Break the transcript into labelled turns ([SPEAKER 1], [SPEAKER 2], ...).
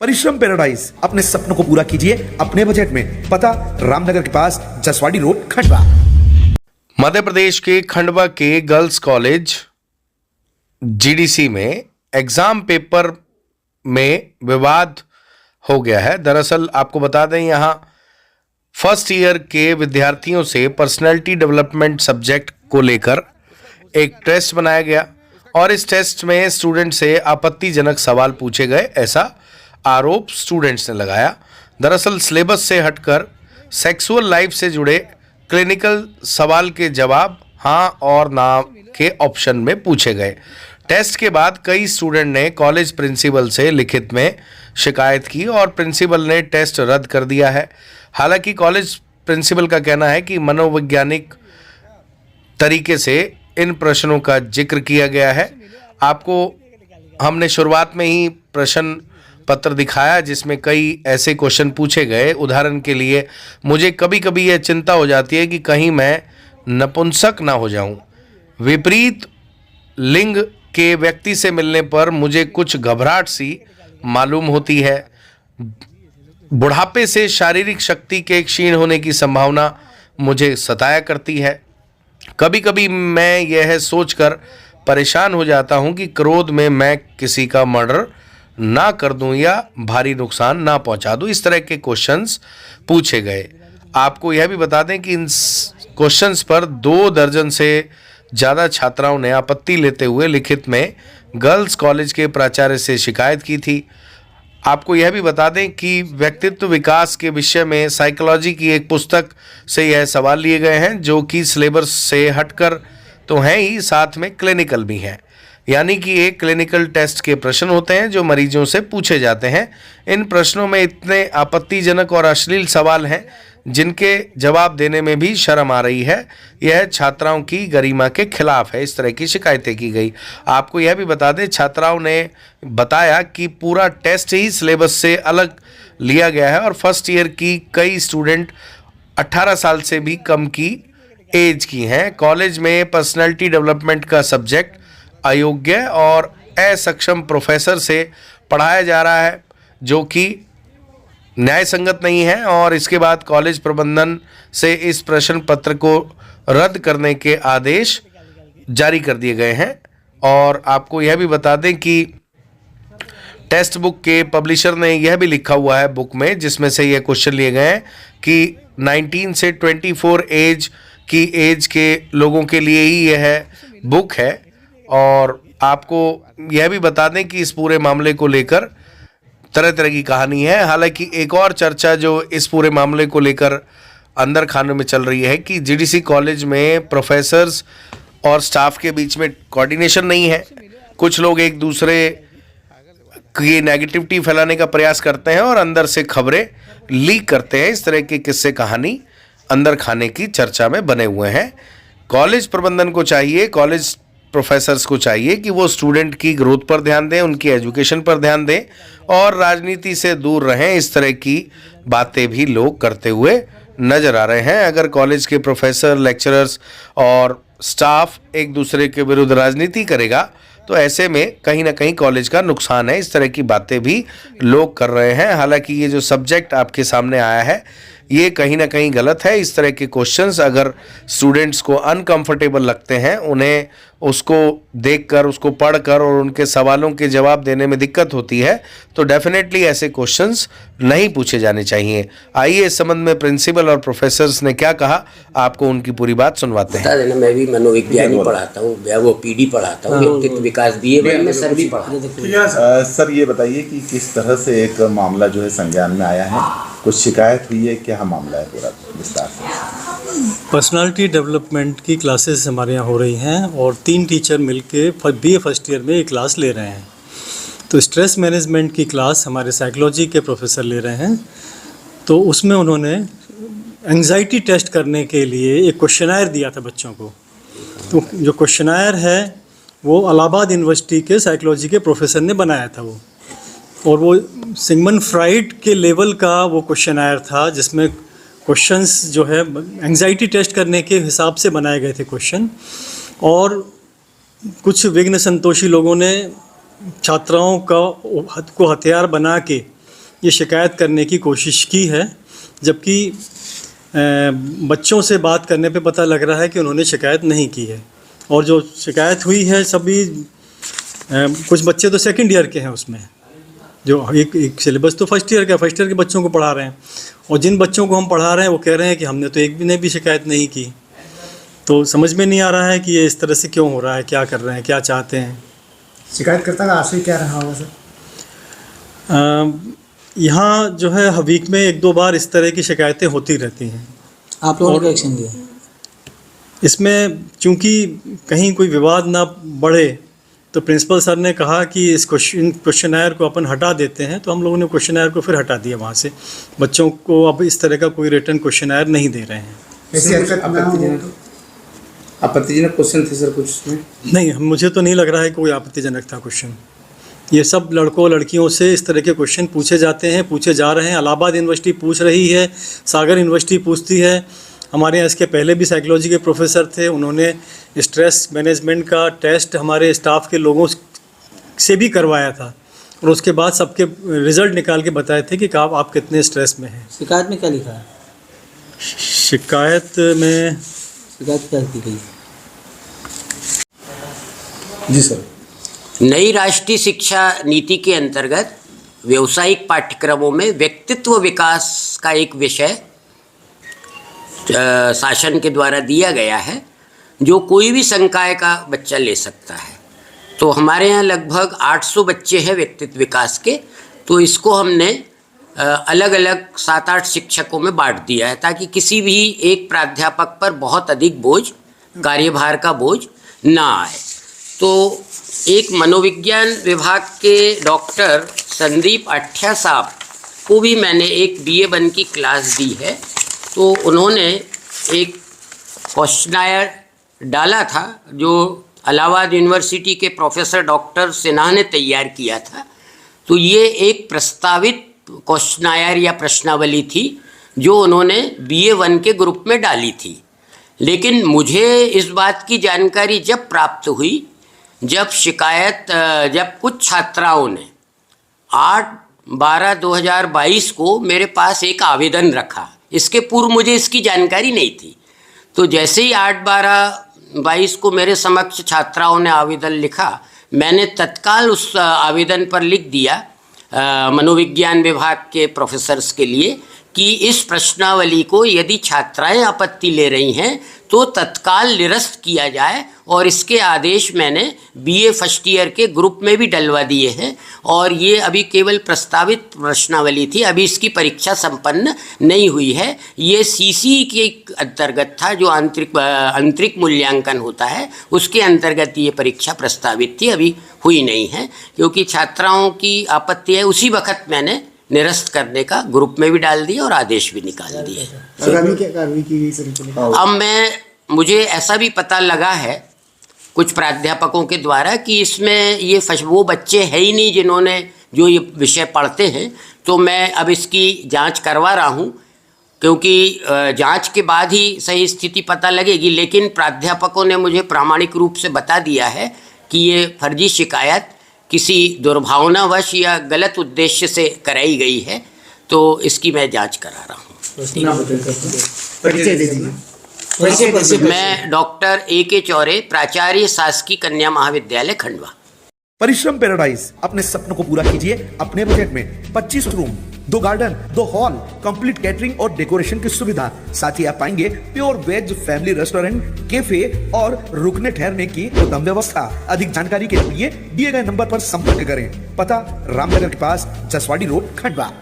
[SPEAKER 1] परिश्रम पैराडाइज, अपने सपनों को पूरा कीजिए अपने बजट में। पता रामनगर के पास, जसवाड़ी रोड, खंडवा।
[SPEAKER 2] मध्य प्रदेश के खंडवा के गर्ल्स कॉलेज जीडीसी में एग्जाम पेपर में विवाद हो गया है। दरअसल आपको बता दें, यहाँ फर्स्ट ईयर के विद्यार्थियों से पर्सनैलिटी डेवलपमेंट सब्जेक्ट को लेकर एक टेस्ट बनाया गया और इस टेस्ट में स्टूडेंट से आपत्तिजनक सवाल पूछे गए, ऐसा आरोप स्टूडेंट्स ने लगाया। दरअसल सिलेबस से हटकर सेक्सुअल लाइफ से जुड़े क्लिनिकल सवाल के जवाब हाँ और ना के ऑप्शन में पूछे गए। टेस्ट के बाद कई स्टूडेंट ने कॉलेज प्रिंसिपल से लिखित में शिकायत की और प्रिंसिपल ने टेस्ट रद्द कर दिया है। हालांकि कॉलेज प्रिंसिपल का कहना है कि मनोवैज्ञानिक तरीके से इन प्रश्नों का जिक्र किया गया है। आपको हमने शुरुआत में ही प्रश्न पत्र दिखाया जिसमें कई ऐसे क्वेश्चन पूछे गए। उदाहरण के लिए, मुझे कभी कभी यह चिंता हो जाती है कि कहीं मैं नपुंसक ना हो जाऊं। विपरीत लिंग के व्यक्ति से मिलने पर मुझे कुछ घबराहट सी मालूम होती है। बुढ़ापे से शारीरिक शक्ति के क्षीण होने की संभावना मुझे सताया करती है। कभी कभी मैं यह सोचकर परेशान हो जाता हूं कि क्रोध में मैं किसी का मर्डर ना कर दूं या भारी नुकसान ना पहुंचा दूं। इस तरह के क्वेश्चंस पूछे गए। आपको यह भी बता दें कि इन क्वेश्चंस पर 2 दर्जन से ज़्यादा छात्राओं ने आपत्ति लेते हुए लिखित में गर्ल्स कॉलेज के प्राचार्य से शिकायत की थी। आपको यह भी बता दें कि व्यक्तित्व विकास के विषय में साइकोलॉजी की एक पुस्तक से यह सवाल लिए गए हैं जो कि सिलेबस से हटकर तो हैं ही, साथ में क्लिनिकल भी हैं। यानी कि एक क्लिनिकल टेस्ट के प्रश्न होते हैं जो मरीजों से पूछे जाते हैं। इन प्रश्नों में इतने आपत्तिजनक और अश्लील सवाल हैं जिनके जवाब देने में भी शर्म आ रही है। यह छात्राओं की गरिमा के खिलाफ है। इस तरह की शिकायतें की गई। आपको यह भी बता दें, छात्राओं ने बताया कि पूरा टेस्ट ही सिलेबस से अलग लिया गया है और फर्स्ट ईयर की कई स्टूडेंट 18 साल से भी कम की एज की हैं। कॉलेज में पर्सनैलिटी डेवलपमेंट का सब्जेक्ट अयोग्य और असक्षम प्रोफेसर से पढ़ाया जा रहा है जो कि न्याय संगत नहीं है और इसके बाद कॉलेज प्रबंधन से इस प्रश्न पत्र को रद्द करने के आदेश जारी कर दिए गए हैं। और आपको यह भी बता दें कि टेक्स्ट बुक के पब्लिशर ने यह भी लिखा हुआ है बुक में, जिसमें से यह क्वेश्चन लिए गए हैं कि 19 से 24 एज की एज के लोगों के लिए ही यह बुक है। और आपको यह भी बता दें कि इस पूरे मामले को लेकर तरह तरह की कहानी है। हालांकि एक और चर्चा जो इस पूरे मामले को लेकर अंदर खानों में चल रही है कि जीडीसी कॉलेज में प्रोफेसर्स और स्टाफ के बीच में कोऑर्डिनेशन नहीं है। कुछ लोग एक दूसरे की नेगेटिविटी फैलाने का प्रयास करते हैं और अंदर से खबरें लीक करते हैं। इस तरह की किस्से कहानी अंदर खाने की चर्चा में बने हुए हैं। कॉलेज प्रबंधन को चाहिए, कॉलेज प्रोफेसर्स को चाहिए कि वो स्टूडेंट की ग्रोथ पर ध्यान दें, उनकी एजुकेशन पर ध्यान दें और राजनीति से दूर रहें। इस तरह की बातें भी लोग करते हुए नजर आ रहे हैं। अगर कॉलेज के प्रोफेसर, लेक्चरर्स और स्टाफ एक दूसरे के विरुद्ध राजनीति करेगा तो ऐसे में कहीं ना कहीं कॉलेज का नुकसान है। इस तरह की बातें भी लोग कर रहे हैं। हालांकि ये जो सब्जेक्ट आपके सामने आया है ये कहीं ना कहीं गलत है। इस तरह के क्वेश्चंस अगर स्टूडेंट्स को अनकंफर्टेबल लगते हैं, उन्हें उसको देखकर, उसको पढ़कर और उनके सवालों के जवाब देने में दिक्कत होती है तो डेफिनेटली ऐसे क्वेश्चंस नहीं पूछे जाने चाहिए। आइए इस संबंध में प्रिंसिपल और प्रोफेसर्स ने क्या कहा, आपको उनकी पूरी बात सुनवाते हैं।
[SPEAKER 3] मैं भी मनोविज्ञानी पढ़ाता हूँ, वो पीडी पढ़ाता हूँ, व्यक्तित्व विकास दिए मैं सर भी पढ़ाता।
[SPEAKER 4] सर ये बताइए कि किस तरह से एक मामला जो है संज्ञान में आया है, कुछ शिकायत हुई है, क्या मामला है पूरा विस्तार से?
[SPEAKER 5] पर्सनालिटी डेवलपमेंट की क्लासेस हमारे यहाँ हो रही हैं और 3 टीचर मिलके बीए फर्स्ट ईयर में एक क्लास ले रहे हैं। तो स्ट्रेस मैनेजमेंट की क्लास हमारे साइकोलॉजी के प्रोफेसर ले रहे हैं। तो उसमें उन्होंने एंग्जाइटी टेस्ट करने के लिए एक क्वेश्चनायर दिया था बच्चों को। तो जो क्वेश्चनायर है वो इलाहाबाद यूनिवर्सिटी के साइकोलॉजी के प्रोफेसर ने बनाया था वो, और वो सिगमंड फ्राइड के लेवल का वो क्वेश्चनायर था जिसमें क्वेश्चंस जो है एंग्जाइटी टेस्ट करने के हिसाब से बनाए गए थे क्वेश्चन। और कुछ विघ्न संतोषी लोगों ने छात्राओं को हथियार बना के ये शिकायत करने की कोशिश की है, जबकि बच्चों से बात करने पे पता लग रहा है कि उन्होंने शिकायत नहीं की है। और जो शिकायत हुई है सभी कुछ बच्चे तो सेकंड ईयर के हैं उसमें, जो एक सिलेबस तो फर्स्ट ईयर के बच्चों को पढ़ा रहे हैं, और जिन बच्चों को हम पढ़ा रहे हैं वो कह रहे हैं कि हमने तो एक भी ने भी शिकायत नहीं की। तो समझ में नहीं आ रहा है कि ये इस तरह से क्यों हो रहा है, क्या कर रहे हैं, क्या चाहते हैं।
[SPEAKER 6] शिकायतकर्ता का आशय क्या रहा होगा सर?
[SPEAKER 5] यहाँ जो है वीक में 1-2 बार इस तरह की शिकायतें होती रहती हैं।
[SPEAKER 6] आप लोगों ने क्या एक्शन लिया?
[SPEAKER 5] इसमें चूंकि कहीं कोई विवाद ना बढ़े तो प्रिंसिपल सर ने कहा कि इस क्वेश्चनायर को अपन हटा देते हैं, तो हम लोगों ने क्वेश्चनायर को फिर हटा दिया वहाँ से। बच्चों को अब इस तरह का कोई रिटर्न क्वेश्चनायर नहीं दे रहे हैं।
[SPEAKER 6] ऐसी हरकत ना हो।
[SPEAKER 7] आपत्तिजनक क्वेश्चन थे सर कुछ इसमें?
[SPEAKER 5] नहीं, मुझे तो नहीं लग रहा है कोई आपत्तिजनक था क्वेश्चन। ये सब लड़कों लड़कियों से इस तरह के क्वेश्चन पूछे जाते हैं, पूछे जा रहे हैं। इलाहाबाद यूनिवर्सिटी पूछ रही है, सागर यूनिवर्सिटी पूछती है। हमारे यहाँ इसके पहले भी साइकोलॉजी के प्रोफेसर थे, उन्होंने स्ट्रेस मैनेजमेंट का टेस्ट हमारे स्टाफ के लोगों से भी करवाया था, और उसके बाद सबके रिजल्ट निकाल के बताए थे कि आप कितने स्ट्रेस में हैं।
[SPEAKER 6] शिकायत में क्या लिखा है?
[SPEAKER 5] शिकायत
[SPEAKER 6] क्या की गई?
[SPEAKER 7] जी सर।
[SPEAKER 3] नई राष्ट्रीय शिक्षा नीति के अंतर्गत व्यावसायिक पाठ्यक्रमों में व्यक्तित्व विकास का एक विषय शासन के द्वारा दिया गया है, जो कोई भी संकाय का बच्चा ले सकता है। तो हमारे यहाँ लगभग 800 बच्चे हैं व्यक्तित्व विकास के, तो इसको हमने अलग अलग 7-8 शिक्षकों में बांट दिया है, ताकि किसी भी एक प्राध्यापक पर बहुत अधिक बोझ, कार्यभार का बोझ ना आए। तो एक मनोविज्ञान विभाग के डॉक्टर संदीप अठिया साहब को भी मैंने एक BA1 की क्लास दी है। तो उन्होंने एक क्वेश्चनायर डाला था जो इलाहाबाद यूनिवर्सिटी के प्रोफेसर डॉक्टर सिन्हा ने तैयार किया था। तो ये एक प्रस्तावित क्वेश्चनायर या प्रश्नावली थी जो उन्होंने BA1 के ग्रुप में डाली थी। लेकिन मुझे इस बात की जानकारी जब प्राप्त हुई, जब कुछ छात्राओं ने 8/12/2022 को मेरे पास एक आवेदन रखा। इसके पूर्व मुझे इसकी जानकारी नहीं थी। तो जैसे ही 8/12/22 को मेरे समक्ष छात्राओं ने आवेदन लिखा, मैंने तत्काल उस आवेदन पर लिख दिया मनोविज्ञान विभाग के प्रोफेसर्स के लिए कि इस प्रश्नावली को यदि छात्राएं आपत्ति ले रही हैं तो तत्काल निरस्त किया जाए, और इसके आदेश मैंने BA फर्स्ट ईयर के ग्रुप में भी डलवा दिए हैं। और ये अभी केवल प्रस्तावित प्रश्नावली थी, अभी इसकी परीक्षा संपन्न नहीं हुई है। ये CC के अंतर्गत था, जो आंतरिक मूल्यांकन होता है, उसके अंतर्गत ये परीक्षा प्रस्तावित थी, अभी हुई नहीं है। क्योंकि छात्राओं की आपत्ति है, उसी वक्त मैंने निरस्त करने का ग्रुप में भी डाल दिया और आदेश भी निकाल दिए।
[SPEAKER 6] क्या कार्रवाई की गई सर?
[SPEAKER 3] अब मुझे ऐसा भी पता लगा है कुछ प्राध्यापकों के द्वारा कि इसमें ये वो बच्चे हैं ही नहीं जिन्होंने जो ये विषय पढ़ते हैं। तो मैं अब इसकी जांच करवा रहा हूँ, क्योंकि जांच के बाद ही सही स्थिति पता लगेगी। लेकिन प्राध्यापकों ने मुझे प्रामाणिक रूप से बता दिया है कि ये फर्जी शिकायत किसी दुर्भावनावश या गलत उद्देश्य से कराई गई है। तो इसकी मैं जांच करा रहा हूँ। मैं डॉक्टर AK चौरे, प्राचार्य शासकीय कन्या महाविद्यालय खंडवा।
[SPEAKER 1] परिश्रम पैराडाइज, अपने सपनों को पूरा कीजिए अपने बजट में। 25 room, 2 garden, 2 hall, complete catering और डेकोरेशन की सुविधा। साथ ही आप पाएंगे pure veg family restaurant, cafe और रुकने ठहरने की उत्तम व्यवस्था। अधिक जानकारी के लिए दिए गए नंबर पर संपर्क करें। पता रामनगर के पास जसवाड़ी रोड, खंडवा।